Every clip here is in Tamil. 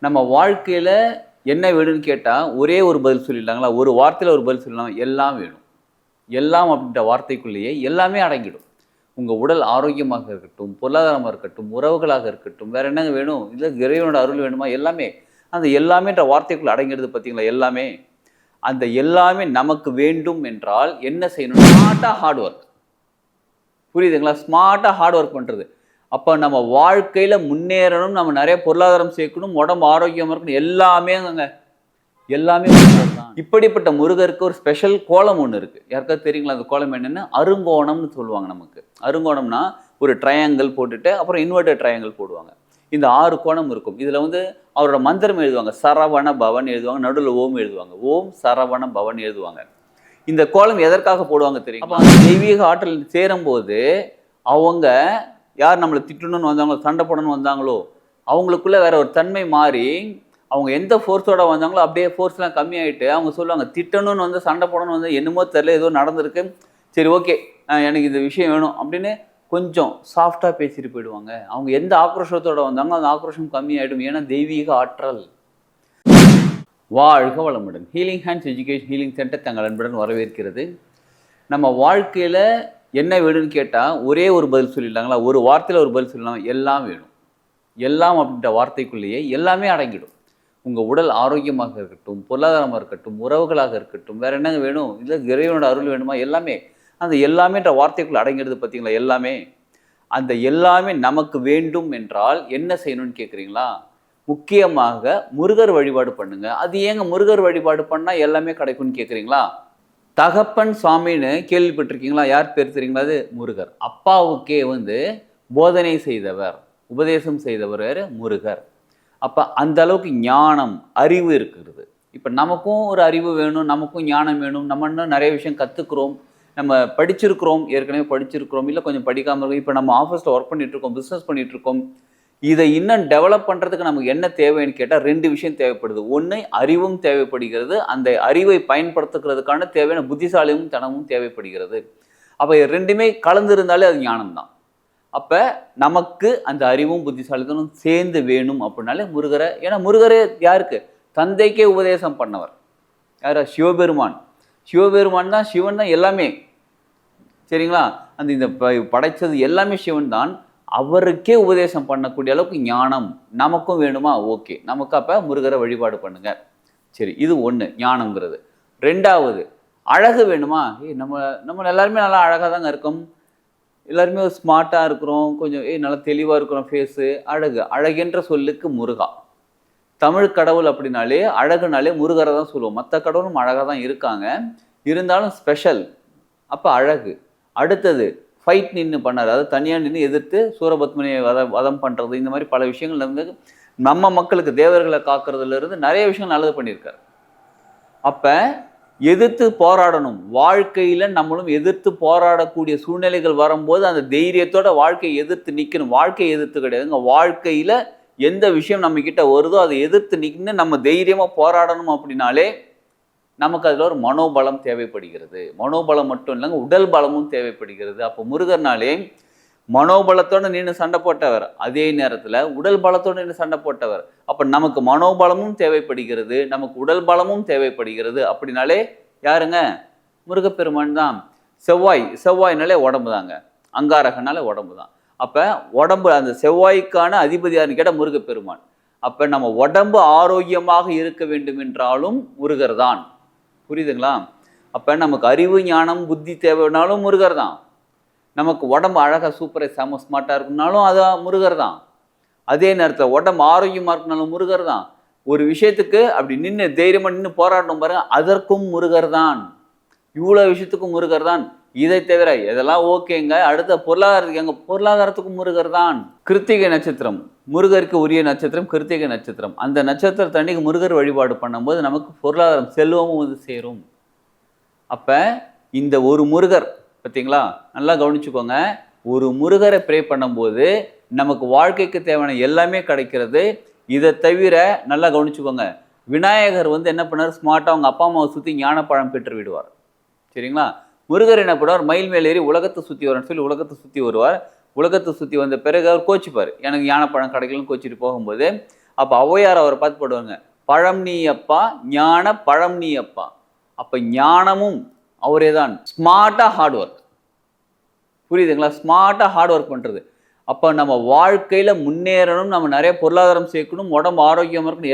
நம்ம வாழ்க்கையில் என்ன வேணும்னு கேட்டால் ஒரே ஒரு பதில் சொல்லிடலாங்களா? ஒரு வார்த்தையில் ஒரு பதில் சொல்லலாம், எல்லாம் வேணும். எல்லாம் அப்படின்ற வார்த்தைக்குள்ளேயே எல்லாமே அடங்கிடும். உங்கள் உடல் ஆரோக்கியமாக இருக்கட்டும், பொருளாதாரமாக இருக்கட்டும், உறவுகளாக இருக்கட்டும், வேறு என்னங்க வேணும்? இல்லை இறைவனோட அருள் வேணுமா? எல்லாமே. அந்த எல்லாமேன்ற வார்த்தைக்குள்ளே அடங்கிடுது பார்த்தீங்களா? எல்லாமே. அந்த எல்லாமே நமக்கு வேண்டும் என்றால் என்ன செய்யணும்? ஸ்மார்ட்டாக ஹார்ட் ஒர்க். புரியுதுங்களா? ஸ்மார்ட்டாக ஹார்ட் ஒர்க் பண்ணுறது. அப்போ நம்ம வாழ்க்கையில் முன்னேறணும், நம்ம நிறைய பொருளாதாரம் சேர்க்கணும், உடம்பு ஆரோக்கியமாக இருக்கணும், எல்லாமே முருகர் தான். இப்படிப்பட்ட முருகருக்கு ஒரு ஸ்பெஷல் கோலம் ஒன்று இருக்குது. யாருக்காவது தெரியுங்களா? அந்த கோலம் என்னென்னு? அருங்கோணம்னு சொல்லுவாங்க நமக்கு. அருங்கோணம்னா ஒரு ட்ரையாங்கிள் போட்டுட்டு அப்புறம் இன்வெர்டட் ட்ரையாங்கிள் போடுவாங்க. இந்த 6 கோணம் இருக்கும். இதில் அவரோட மந்திரம் எழுதுவாங்க. சரவண பவன் எழுதுவாங்க, நடுவில் ஓம் எழுதுவாங்க. ஓம் சரவண பவன் எழுதுவாங்க. இந்த கோலம் எதற்காக போடுவாங்க தெரியும்? அப்போ அந்த தெய்வீக ஆற்றல் சேரும்போது அவங்க யார் நம்மளை திட்டணும்னு வந்தாங்களோ, சண்டை போடணும்னு வந்தாங்களோ, அவங்களுக்குள்ள வேற ஒரு தன்மை மாறி அவங்க எந்த ஃபோர்ஸோட வந்தாங்களோ அப்படியே ஃபோர்ஸ்லாம் கம்மியாயிட்டு அவங்க சொல்லுவாங்க, திட்டணும்னு சண்டை போடணும்னு என்னமோ தெரியல, ஏதோ நடந்திருக்கு, சரி ஓகே எனக்கு இந்த விஷயம் வேணும் அப்படின்னு கொஞ்சம் சாஃப்டாக பேசிட்டு போயிடுவாங்க. அவங்க எந்த ஆக்ரோஷத்தோட வந்தாங்களோ அந்த ஆக்ரோஷம் கம்மியாயிடும். ஏன்னா தெய்வீக ஆற்றல். வாழ்க வளமுடன். Healing hands education healing centre தங்கள் அன்புடன் வரவேற்கிறது. நம்ம வாழ்க்கையில் என்ன வேணும்னு கேட்டால் ஒரே ஒரு பதில் சொல்லிடலாங்களா? ஒரு வார்த்தையில் ஒரு பதில் சொல்லலாம், எல்லாம் வேணும். எல்லாம் அப்படின்ற வார்த்தைக்குள்ளேயே எல்லாமே அடங்கிடும். உங்கள் உடல் ஆரோக்கியமாக இருக்கட்டும், பொருளாதாரமாக இருக்கட்டும், உறவுகளாக இருக்கட்டும், வேறு என்னங்க வேணும்? இல்லை இறைவனோட அருள் வேணுமா? எல்லாமே. அந்த எல்லாமேன்ற வார்த்தைக்குள்ளே அடங்கிடுது பார்த்தீங்களா? எல்லாமே. அந்த எல்லாமே நமக்கு வேண்டும் என்றால் என்ன செய்யணும்னு கேட்குறீங்களா? முக்கியமாக முருகர் வழிபாடு பண்ணுங்க. அது ஏங்க முருகர் வழிபாடு பண்ணால் எல்லாமே கிடைக்கும்னு கேட்குறீங்களா? தகப்பன் சுவாமின்னு கேள்விப்பட்டிருக்கீங்களா? யார் பேர் தெரியுங்களா? அது முருகர். அப்பாவுக்கே போதனை செய்தவர், உபதேசம் செய்தவர் முருகர். அப்போ அந்த அளவுக்கு ஞானம், அறிவு இருக்கிறது. இப்போ நமக்கும் ஒரு அறிவு வேணும், நமக்கும் ஞானம் வேணும். நம்ம இன்னும் நிறைய விஷயம் கற்றுக்குறோம், நம்ம படிச்சிருக்கிறோம், ஏற்கனவே படிச்சிருக்கிறோம், இல்லை கொஞ்சம் படிக்காமல் இருக்கோம். இப்போ நம்ம ஆஃபீஸில் ஒர்க் பண்ணிகிட்ருக்கோம், பிஸ்னஸ் பண்ணிகிட்ருக்கோம். இதை இன்னும் டெவலப் பண்ணுறதுக்கு நமக்கு என்ன தேவைன்னு கேட்டால் 2 விஷயம் தேவைப்படுது. ஒன்று, அறிவும் தேவைப்படுகிறது. அந்த அறிவை பயன்படுத்துக்கிறதுக்கான தேவையான புத்திசாலியும் தனமும் தேவைப்படுகிறது. அப்போ 2மே கலந்துருந்தாலே அது ஞானம் தான். அப்போ நமக்கு அந்த அறிவும் புத்திசாலித்தனும் சேர்ந்து வேணும் அப்படின்னாலே முருகரை. ஏன்னா முருகரே யாருக்கு? தந்தைக்கே உபதேசம் பண்ணவர். யாரா? சிவபெருமான். சிவபெருமான் தான், சிவன் தான் எல்லாமே. சரிங்களா? அந்த இந்த படைத்தது எல்லாமே சிவன் தான். அவருக்கே உபதேசம் பண்ணக்கூடிய அளவுக்கு ஞானம் நமக்கும் வேணுமா? ஓகே, நமக்கு அப்போ முருகரை வழிபாடு பண்ணுங்க. சரி, இது ஒன்று ஞானங்கிறது. 2வது, அழகு வேணுமா? நம்ம எல்லாருமே நல்லா அழகாக தாங்க இருக்கோம், எல்லாருமே ஸ்மார்ட்டாக இருக்கிறோம், கொஞ்சம் நல்லா தெளிவாக இருக்கிறோம், ஃபேஸு அழகு. அழகென்ற சொல்லுக்கு முருகா. தமிழ் கடவுள் அப்படின்னாலே அழகுனாலே முருகரை தான் சொல்லுவோம். மற்ற கடவுளும் அழகாக தான் இருக்காங்க, இருந்தாலும் ஸ்பெஷல். அப்போ அழகு. அடுத்தது ஃபைட் நின்று பண்ணார், அதாவது தனியாக நின்று எதிர்த்து சூரபத்மனியை வதம் பண்ணுறது. இந்த மாதிரி பல விஷயங்கள் நம்ம மக்களுக்கு தேவர்களை காக்கிறதுலேருந்து நிறைய விஷயங்கள் நல்லது பண்ணியிருக்காரு. அப்போ எதிர்த்து போராடணும். வாழ்க்கையில் நம்மளும் எதிர்த்து போராடக்கூடிய சூழ்நிலைகள் வரும்போது அந்த தைரியத்தோட வாழ்க்கையை எதிர்த்து நிற்கணும். வாழ்க்கையை எதிர்த்து கிடையாதுங்க. வாழ்க்கையில் எந்த விஷயம் நம்மக்கிட்ட வருதோ அதை எதிர்த்து நின்று நம்ம தைரியமாக போராடணும். அப்படின்னாலே நமக்கு அதில் ஒரு மனோபலம் தேவைப்படுகிறது. மனோபலம் மட்டும் இல்லைங்க, உடல் பலமும் தேவைப்படுகிறது. அப்போ முருகர்னாலே மனோபலத்தோடு நின்று சண்டை போட்டவர், அதே நேரத்தில் உடல் பலத்தோடு நின்று சண்டை போட்டவர். அப்போ நமக்கு மனோபலமும் தேவைப்படுகிறது, நமக்கு உடல் பலமும் தேவைப்படுகிறது. அப்படின்னாலே யாருங்க? முருகப்பெருமான் தான். செவ்வாய்னாலே உடம்பு தாங்க, அங்காரகனாலே உடம்பு தான். அப்போ உடம்பு, அந்த செவ்வாய்க்கான அதிபதியாருன்னு கேட்டால் முருகப்பெருமான். அப்போ நம்ம உடம்பு ஆரோக்கியமாக இருக்க வேண்டும் என்றாலும் முருகர் தான். புரியுதுங்களா? அப்போ நமக்கு அறிவு ஞானம் புத்தி தேவைனாலும் முருகர் தான். நமக்கு உடம்பு அழகாக சூப்பராக செம ஸ்மார்ட்டாக இருக்குனாலும் அது முருகர் தான். அதே நேரத்தில் உடம்பு ஆரோக்கியமாக இருக்குனாலும் முருகர் தான். ஒரு விஷயத்துக்கு அப்படி நின்று தைரியமாக நின்று போராடணும் பாருங்க, அதற்கும் முருகர் தான். இவ்வளோ விஷயத்துக்கும் முருகர் தான். இதை தவிர இதெல்லாம் ஓகேங்க. அடுத்த பொருளாதாரத்துக்கு, எங்கள் பொருளாதாரத்துக்கும் முருகர் தான். கிருத்திகை நட்சத்திரம் முருகருக்கு உரிய நட்சத்திரம், கிருத்திகை நட்சத்திரம். அந்த நட்சத்திரத்தை அன்னைக்கு முருகர் வழிபாடு பண்ணும்போது நமக்கு பொருளாதாரம் செல்வமும் சேரும். அப்போ இந்த ஒரு முருகர் பார்த்தீங்களா, நல்லா கவனிச்சுக்கோங்க. ஒரு முருகரை ப்ரே பண்ணும்போது நமக்கு வாழ்க்கைக்கு தேவையான எல்லாமே கிடைக்கிறது. இதை தவிர நல்லா கவனிச்சுக்கோங்க, விநாயகர் என்ன பண்ணார்? ஸ்மார்ட்டாக அவங்க அப்பா அம்மாவை சுற்றி ஞானப்பழம் பெற்று விடுவார். சரிங்களா? முருகர் என்ன பண்ணுவார்? மயில் மேல் ஏறி உலகத்தை சுற்றி வரணும்னு சொல்லி உலகத்தை சுற்றி வருவார். உலகத்தை சுற்றி வந்த பிறகு அவர் கோச்சிப்பார், எனக்கு ஞானப்பழம் கிடைக்கலன்னு கோச்சிட்டு போகும்போது அப்போ ஔவையார் அவரை பார்த்து போடுவாங்க, பழம் நீ அப்பா ஞான பழம் நீ அப்பா. அப்போ ஞானமும் அவரே தான். ஸ்மார்ட்டாக ஹார்ட் ஒர்க், புரியுதுங்களா? ஸ்மார்ட்டாக ஹார்ட் ஒர்க் பண்ணுறது. அப்போ நம்ம வாழ்க்கையில் முன்னேறணும், நம்ம நிறைய பொருளாதாரம் சேர்க்கணும், உடம்பு ஆரோக்கியமாக இருக்கணும்,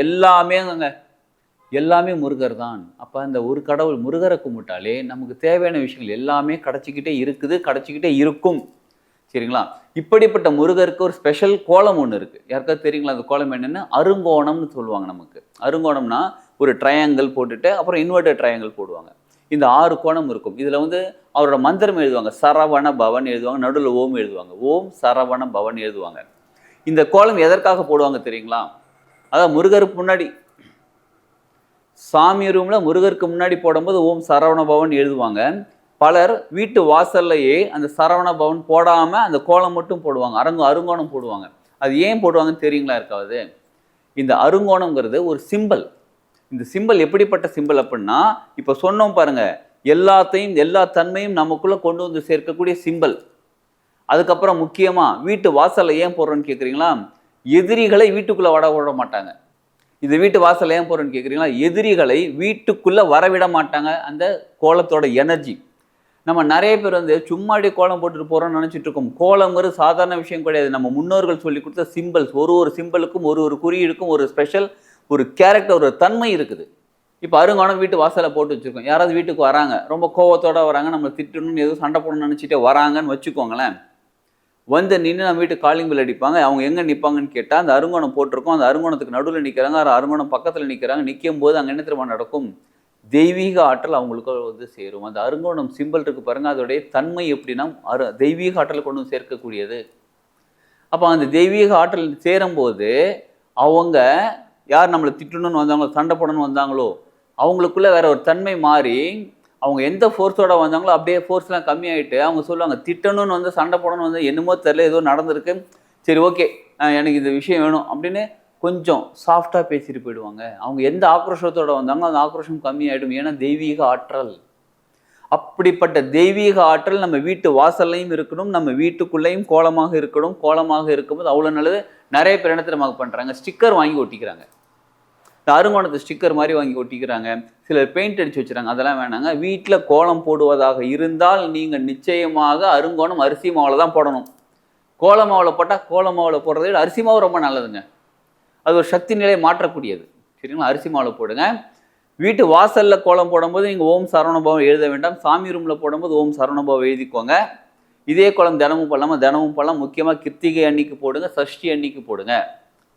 எல்லாமே முருகர் தான். அப்போ அந்த ஒரு கடவுள் முருகரை கும்பிட்டாலே நமக்கு தேவையான விஷயங்கள் எல்லாமே கிடச்சிக்கிட்டே இருக்குது, கிடச்சிக்கிட்டே இருக்கும். சரிங்களா? இப்படிப்பட்ட முருகருக்கு ஒரு ஸ்பெஷல் கோலம் ஒன்று இருக்குது. யாருக்காவது தெரியுங்களா? அந்த கோலம் என்னென்னு? அருங்கோணம்னு சொல்லுவாங்க. நமக்கு அருங்கோணம்னா ஒரு ட்ரையாங்கிள் போட்டுட்டு அப்புறம் இன்வெர்டட் ட்ரையாங்கிள் போடுவாங்க. இந்த 6 கோணம் இருக்கும். இதில் வந்து அவரோட மந்திரம் எழுதுவாங்க, சரவண பவன் எழுதுவாங்க, நடுவில் ஓம் எழுதுவாங்க, ஓம் சரவண பவன் எழுதுவாங்க. இந்த கோலம் எதற்காக போடுவாங்க தெரியுங்களா? அதான் முருகருக்கு முன்னாடி, சாமி ரூமில் முருகருக்கு முன்னாடி போடும்போது ஓம் சரவண பவன் எழுதுவாங்க. பலர் வீட்டு வாசல்லையே அந்த சரவண பவன் போடாமல் அந்த கோலம் மட்டும் போடுவாங்க, அருங்கோணம் போடுவாங்க. அது ஏன் போடுவாங்கன்னு தெரியுங்களா? இருக்காது. இந்த அருங்கோணங்கிறது ஒரு சிம்பல். இந்த சிம்பல் எப்படிப்பட்ட சிம்பல் அப்படின்னா, இப்போ சொன்னோம் பாருங்க, எல்லாத்தையும் எல்லா தன்மையும் நமக்குள்ளே கொண்டு வந்து சேர்க்கக்கூடிய சிம்பல். அதுக்கப்புறம் முக்கியமாக வீட்டு வாசலில் ஏன் போடுறோன்னு கேட்குறீங்களா? எதிரிகளை வீட்டுக்குள்ளே விட மாட்டாங்க. இந்த வீட்டு வாசல் ஏன் போகிறேன்னு கேட்குறீங்களா? எதிரிகளை வீட்டுக்குள்ளே வரவிட மாட்டாங்க. அந்த கோலத்தோட எனர்ஜி. நம்ம நிறைய பேர் வந்து சும்மாடி கோலம் போட்டுட்டு போகிறோம்னு நினச்சிட்டு இருக்கோம். கோலங்கிறது சாதாரண விஷயம் கிடையாது. நம்ம முன்னோர்கள் சொல்லி கொடுத்த சிம்பிள்ஸ். ஒரு சிம்பிளுக்கும் ஒரு குறியீடுக்கும் ஒரு ஸ்பெஷல் ஒரு கேரக்டர், ஒரு தன்மை இருக்குது. இப்போ அருங்கோணம் வீட்டு வாசலை போட்டு வச்சுருக்கோம். யாராவது வீட்டுக்கு வராங்க, ரொம்ப கோவத்தோடு வராங்க, நம்ம திட்டணும்னு எதுவும் சண்டை போடணும்னு நினச்சிட்டு வராங்கன்னு வச்சுக்கோங்களேன். வந்து நின்று நம்ம வீட்டு காலிங் பில் அடிப்பாங்க. அவங்க எங்கே நிற்பாங்கன்னு கேட்டால், அந்த அருங்கோணம் போட்டிருக்கோம், அந்த அருங்கோணத்துக்கு நடுவில் நிற்கிறாங்க, அருங்கோணம் பக்கத்தில் நிற்கிறாங்க. நிற்கும் போது அங்கே என்ன தெரியுமா நடக்கும்? தெய்வீக ஆற்றல் அவங்களுக்கு வந்து சேரும். அந்த அருங்கோணம் சிம்பிள் இருக்குது பாருங்கள், அதோடைய தன்மை எப்படின்னா தெய்வீக ஆற்றல் கொண்டு சேர்க்கக்கூடியது. அப்போ அந்த தெய்வீக ஆற்றல் சேரும்போது அவங்க யார் நம்மளை திட்டணும்னு வந்தாங்களோ, சண்டை போடணும்னு வந்தாங்களோ, அவங்களுக்குள்ள வேற ஒரு தன்மை மாறி அவங்க எந்த ஃபோர்ஸோட வந்தாங்களோ அப்படியே ஃபோர்ஸ்லாம் கம்மியாயிட்டு அவங்க சொல்லுவாங்க, திட்டணும்னு வந்து சண்டை போடணும்னு வந்து என்னமோ தெரியல, ஏதோ நடந்திருக்கு, சரி ஓகே எனக்கு இந்த விஷயம் வேணும் அப்படின்னு கொஞ்சம் சாஃப்டாக பேசிட்டு போயிடுவாங்க. அவங்க எந்த ஆக்ரோஷத்தோட வந்தாங்களோ அந்த ஆக்ரோஷம் கம்மியாயிடும். ஏன்னா தெய்வீக ஆற்றல். அப்படிப்பட்ட தெய்வீக ஆற்றல் நம்ம வீட்டு வாசல்லையும் இருக்கணும், நம்ம வீட்டுக்குள்ளேயும் கோலமாக இருக்கணும். கோலமாக இருக்கும்போது அவ்வளோ நல்லது. நிறைய பேர் இடத்துல நமக்கு பண்ணுறாங்க, ஸ்டிக்கர் வாங்கி ஒட்டிக்கிறாங்க. இந்த அருங்கோணத்தை ஸ்டிக்கர் மாதிரி வாங்கி ஒட்டிக்கிறாங்க. சிலர் பெயிண்ட் அடித்து வச்சுறாங்க. அதெல்லாம் வேணாங்க. வீட்டில் கோலம் போடுவதாக இருந்தால் நீங்கள் நிச்சயமாக அருங்கோணம் அரிசி மாவில் தான் போடணும். கோல மாவில் போட்டால் கோல மாவில் போடுறதை விட அரிசி மாவு ரொம்ப நல்லதுங்க. அது ஒரு சக்தி நிலையை மாற்றக்கூடியது. சரிங்களா? அரிசி மாவில் போடுங்க. வீட்டு வாசலில் கோலம் போடும்போது நீங்கள் ஓம் சரவணபவம் எழுத வேண்டாம். சாமி ரூமில் போடும்போது ஓம் சரவணபவம் எழுதிக்கோங்க. இதே கோலம் தினமும் போடலாம். முக்கியமாக கிருத்திகை அன்னைக்கு போடுங்க, சஷ்டி அன்னைக்கு போடுங்க.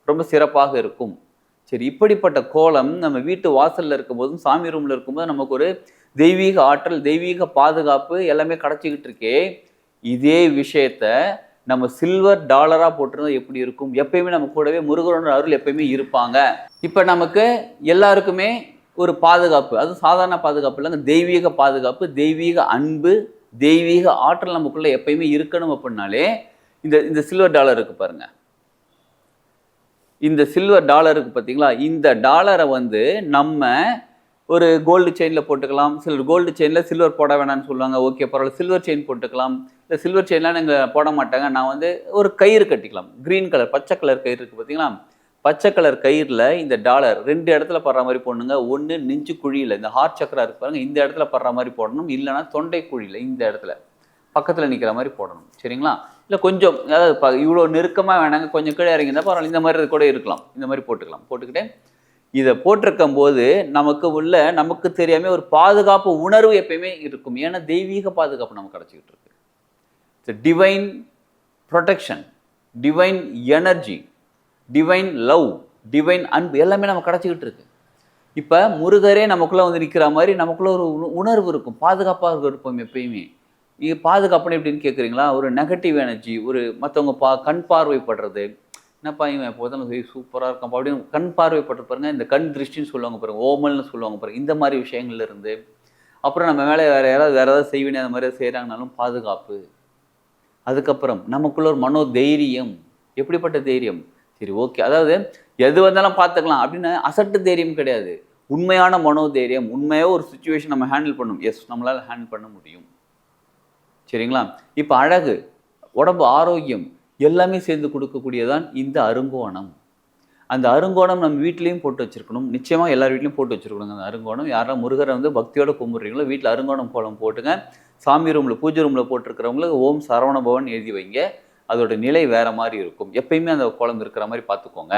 ரொம்ப சிறப்பாக இருக்கும். சரி, இப்படிப்பட்ட கோலம் நம்ம வீட்டு வாசலில் இருக்கும்போதும் சாமி ரூமில் இருக்கும்போது நமக்கு ஒரு தெய்வீக ஆற்றல், தெய்வீக பாதுகாப்பு எல்லாமே கிடச்சிக்கிட்டு இருக்கே. இதே விஷயத்த நம்ம சில்வர் டாலராக போட்டிருந்தா எப்படி இருக்கும்? எப்பயுமே நம்ம கூடவே முருகரோட அருள் எப்பயுமே இருப்பாங்க. இப்போ நமக்கு எல்லாருக்குமே ஒரு பாதுகாப்பு, அது சாதாரண பாதுகாப்பு இல்லைங்க, தெய்வீக பாதுகாப்பு, தெய்வீக அன்பு, தெய்வீக ஆற்றல் நமக்குள்ளே எப்பயுமே இருக்கணும். அப்படின்னாலே இந்த சில்வர் டாலர் இருக்குது பாருங்க, இந்த சில்வர் டாலருக்கு பார்த்தீங்களா, இந்த டாலரை வந்து நம்ம ஒரு கோல்டு செயினில் போட்டுக்கலாம். சிலர் கோல்டு செயினில் சில்வர் போட வேணாம்னு சொல்லுவாங்க. ஓகே பரவாயில்ல, சில்வர் செயின் போட்டுக்கலாம். இல்லை சில்வர் செயின்லாம் நீங்கள் போட மாட்டாங்க, நான் வந்து ஒரு கயிறு கட்டிக்கலாம். க்ரீன் கலர் பச்சை கலர் கயிறு இருக்குது பார்த்தீங்களா, பச்சை கலர் கயிறில் இந்த டாலர் 2 இடத்துல படுற மாதிரி போடணுங்க. ஒன்று நெஞ்சு குழியில், இந்த ஹார்ட் சக்கரா இருக்கு பாருங்க, இந்த இடத்துல படுற மாதிரி போடணும். இல்லைனா தொண்டை குழியில் இந்த இடத்துல பக்கத்தில் நிற்கிற மாதிரி போடணும். சரிங்களா? இல்லை கொஞ்சம் அதாவது இவ்வளோ நெருக்கமாக வேணாங்க, கொஞ்சம் கீழே இறங்கியிருந்தால் பரவாயில்ல, இந்த மாதிரி கூட இருக்கலாம். இந்த மாதிரி போட்டுக்கலாம். போட்டுக்கிட்டே இதை போட்டிருக்கும் போது நமக்கு தெரியாமல் ஒரு பாதுகாப்பு உணர்வு எப்பயுமே இருக்கும். ஏன்னா தெய்வீக பாதுகாப்பு நமக்கு கிடச்சிக்கிட்டு இருக்கு. Divine protection, divine energy, divine love, divine அன்பு எல்லாமே நமக்கு கிடச்சிக்கிட்டு இருக்கு. இப்போ முருகரே நமக்குள்ளே வந்து நிற்கிற மாதிரி நமக்குள்ள ஒரு உணர்வு இருக்கும், பாதுகாப்பாக இருப்போம் எப்பயுமே. இது பாதுகாப்புன்னு எப்படின்னு கேட்குறீங்களா? ஒரு நெகட்டிவ் எனர்ஜி, ஒரு மற்றவங்க கண் பார்வைப்படுறது, என்னப்பா இவன் எப்போதும் சூப்பராக இருக்கும் அப்படின்னு கண் பார்வைப்பட்டு பாருங்க, இந்த கண் திருஷ்டின்னு சொல்லுவாங்க பாருங்க, ஓமல்னு சொல்லுவாங்க பாருங்க, இந்த மாதிரி விஷயங்கள்ல இருந்து அப்புறம் நம்ம மேலே வேறு ஏதாவது செய்வேனே அந்த மாதிரி செய்கிறாங்கனாலும் பாதுகாப்பு. அதுக்கப்புறம் நமக்குள்ள ஒரு மனோ தைரியம். எப்படிப்பட்ட தைரியம்? சரி ஓகே, அதாவது எது வந்தாலும் பார்த்துக்கலாம் அப்படின்னு அசட்டு தைரியம் கிடையாது. உண்மையான மனோ தைரியம். உண்மையாக ஒரு சுச்சுவேஷன் நம்ம ஹேண்டில் பண்ணணும். எஸ், நம்மளால் ஹேண்டில் பண்ண முடியும். சரிங்களா? இப்போ அழகு, உடம்பு ஆரோக்கியம் எல்லாமே சேர்ந்து கொடுக்கக்கூடியதான் இந்த அருங்கோணம். அந்த அருங்கோணம் நம்ம வீட்லேயும் போட்டு வச்சுருக்கணும். நிச்சயமாக எல்லார் வீட்லேயும் போட்டு வச்சுருக்கணுங்க அந்த அருங்கோணம். யாரெல்லாம் முருகரை வந்து பக்தியோடு கும்பிட்றீங்களோ வீட்டில் அருங்கோணம் கோலம் போட்டுங்க. சாமி ரூமில் பூஜை ரூமில் போட்டிருக்கிறவங்களுக்கு ஓம் சரவண பவன் எழுதி வைங்க. அதோட நிலை வேறு மாதிரி இருக்கும். எப்பயுமே அந்த கோலம் இருக்கிற மாதிரி பார்த்துக்கோங்க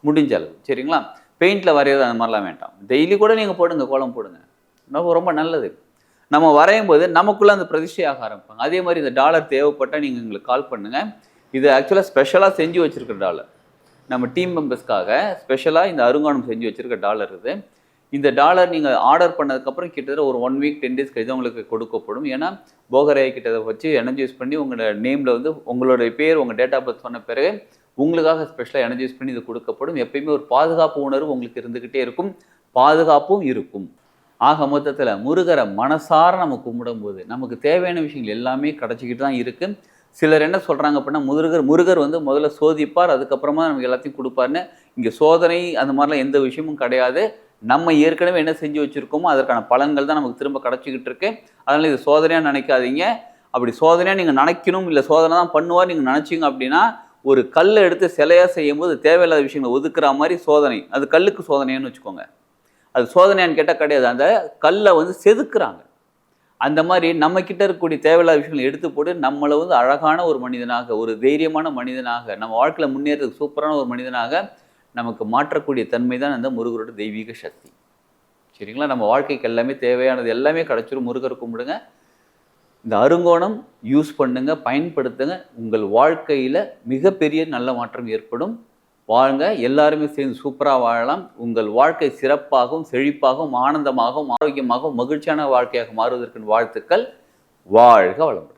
முடிஞ்ச அளவு. சரிங்களா? பெயிண்டில் வரைகிறது அந்த மாதிரிலாம் வேண்டாம். டெய்லி கூட நீங்கள் போடுங்க, கோலம் போடுங்க. ரொம்ப நல்லது. நம்ம வரையும் போது நமக்குள்ளே அந்த பிரதிஷ்டையாக ஆரம்பிப்பாங்க. அதே மாதிரி இந்த டாலர் தேவைப்பட்டால் நீங்கள் எங்களுக்கு கால் பண்ணுங்கள். இது ஆக்சுவலாக ஸ்பெஷலாக செஞ்சு வச்சுருக்கிற டாலர். நம்ம டீம் மெம்பர்ஸ்க்காக ஸ்பெஷலாக இந்த அருங்காணம் செஞ்சு வச்சுருக்க டாலர் இது. இந்த டாலர் நீங்கள் ஆர்டர் பண்ணதுக்கப்புறம் கிட்டத்தட்ட ஒரு 1 வீக் 10 டேஸ் கழிச்சு உங்களுக்கு கொடுக்கப்படும். ஏன்னா போகரையை கிட்ட வச்சு எனர்ஜைஸ் பண்ணி உங்களோட நேமில் வந்து உங்களுடைய பேர் உங்கள் டேட் ஆஃப் பர்த் சொன்ன பிறகு உங்களுக்காக ஸ்பெஷலாக எனர்ஜைஸ் பண்ணி இது கொடுக்கப்படும். எப்பயுமே ஒரு பாதுகாப்பு உணர்வு உங்களுக்கு இருந்துக்கிட்டே இருக்கும், பாதுகாப்பும் இருக்கும். ஆக மொத்தத்தில் முருகரை மனசார நம்ம கும்பிடும்போது நமக்கு தேவையான விஷயங்கள் எல்லாமே கிடச்சிக்கிட்டு தான் இருக்குது. சிலர் என்ன சொல்கிறாங்க அப்படின்னா முருகர் வந்து முதல்ல சோதிப்பார், அதுக்கப்புறமா நமக்கு எல்லாத்தையும் கொடுப்பாருன்னு. இங்கே சோதனை அந்த மாதிரிலாம் எந்த விஷயமும் கிடையாது. நம்ம ஏற்கனவே என்ன செஞ்சு வச்சுருக்கோமோ அதற்கான பலன்கள் தான் நமக்கு திரும்ப கிடச்சிக்கிட்டு இருக்கு. அதனால் இது சோதனையாக நினைக்காதீங்க. அப்படி சோதனையாக நீங்கள் நினைக்கணும், இல்லை சோதனை தான் பண்ணுவார் நீங்கள் நினச்சிங்க அப்படின்னா ஒரு கல்லை எடுத்து சிலையாக செய்யும்போது தேவையில்லாத விஷயங்களை ஒதுக்குற மாதிரி சோதனை. அது கல்லுக்கு சோதனைன்னு வச்சுக்கோங்க. அது சோதனையான்னு கேட்டால் கிடையாது. அந்த கல்லை வந்து செதுக்குறாங்க. அந்த மாதிரி நம்மக்கிட்ட இருக்கக்கூடிய தேவையில்லாத விஷயங்களை எடுத்து போட்டு நம்மளை வந்து அழகான ஒரு மனிதனாக, ஒரு தைரியமான மனிதனாக, நம்ம வாழ்க்கையில் முன்னேறதுக்கு சூப்பரான ஒரு மனிதனாக நமக்கு மாற்றக்கூடிய தன்மை தான் அந்த முருகரோட தெய்வீக சக்தி. சரிங்களா? நம்ம வாழ்க்கைக்கு எல்லாமே தேவையானது எல்லாமே கிடச்சிரும். முருகர் கும்பிடுங்க. இந்த அருங்கோணம் யூஸ் பண்ணுங்க, பயன்படுத்துங்க. உங்கள் வாழ்க்கையில் மிகப்பெரிய நல்ல மாற்றம் ஏற்படும். வாழுங்க, எல்லாருமே சேர்ந்து சூப்பராக வாழலாம். உங்கள் வாழ்க்கை சிறப்பாகவும் செழிப்பாகவும் ஆனந்தமாகவும் ஆரோக்கியமாகவும் மகிழ்ச்சியான வாழ்க்கையாக மாறுவதற்கு வாழ்த்துக்கள். வாழ்க வளமுடன்.